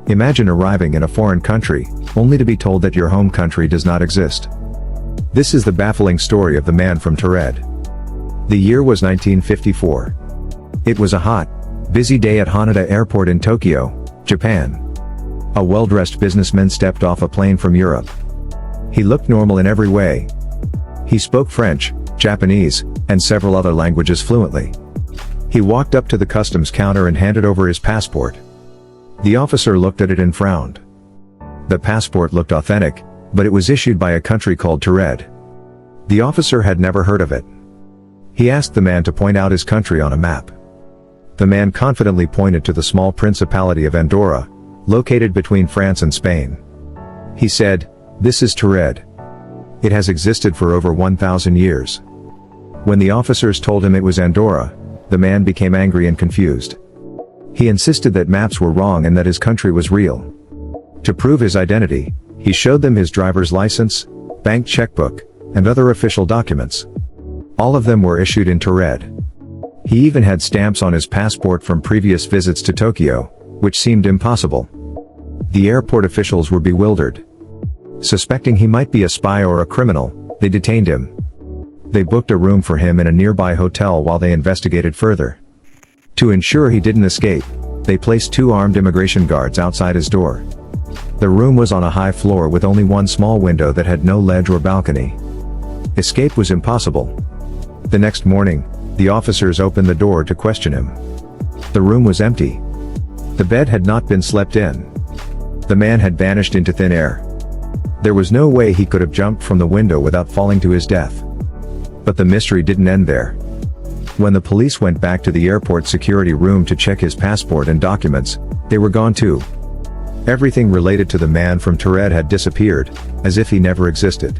Imagine arriving in a foreign country, only to be told that your home country does not exist. This is the baffling story of the man from Taured. The year was 1954. It was a hot, busy day at Haneda Airport in Tokyo, Japan. A well-dressed businessman stepped off a plane from Europe. He looked normal in every way. He spoke French, Japanese, and several other languages fluently. He walked up to the customs counter and handed over his passport. The officer looked at it and frowned. The passport looked authentic, but it was issued by a country called Taured. The officer had never heard of it. He asked the man to point out his country on a map. The man confidently pointed to the small principality of Andorra, located between France and Spain. He said, "This is Taured. It has existed for over 1,000 years." When the officers told him it was Andorra, the man became angry and confused. He insisted that maps were wrong and that his country was real. To prove his identity, he showed them his driver's license, bank checkbook, and other official documents. All of them were issued in Taured. He even had stamps on his passport from previous visits to Tokyo, which seemed impossible. The airport officials were bewildered. Suspecting he might be a spy or a criminal, they detained him. They booked a room for him in a nearby hotel while they investigated further. To ensure he didn't escape, they placed 2 armed immigration guards outside his door. The room was on a high floor with only one small window that had no ledge or balcony. Escape was impossible. The next morning, the officers opened the door to question him. The room was empty. The bed had not been slept in. The man had vanished into thin air. There was no way he could have jumped from the window without falling to his death. But the mystery didn't end there. When the police went back to the airport security room to check his passport and documents, they were gone too. Everything related to the man from Taured had disappeared, as if he never existed.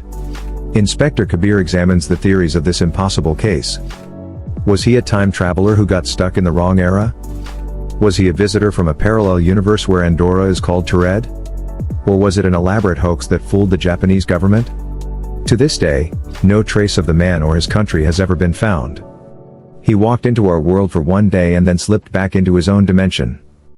Inspector Kabir examines the theories of this impossible case. Was he a time traveler who got stuck in the wrong era? Was he a visitor from a parallel universe where Andorra is called Taured? Or was it an elaborate hoax that fooled the Japanese government? To this day, no trace of the man or his country has ever been found. He walked into our world for one day and then slipped back into his own dimension.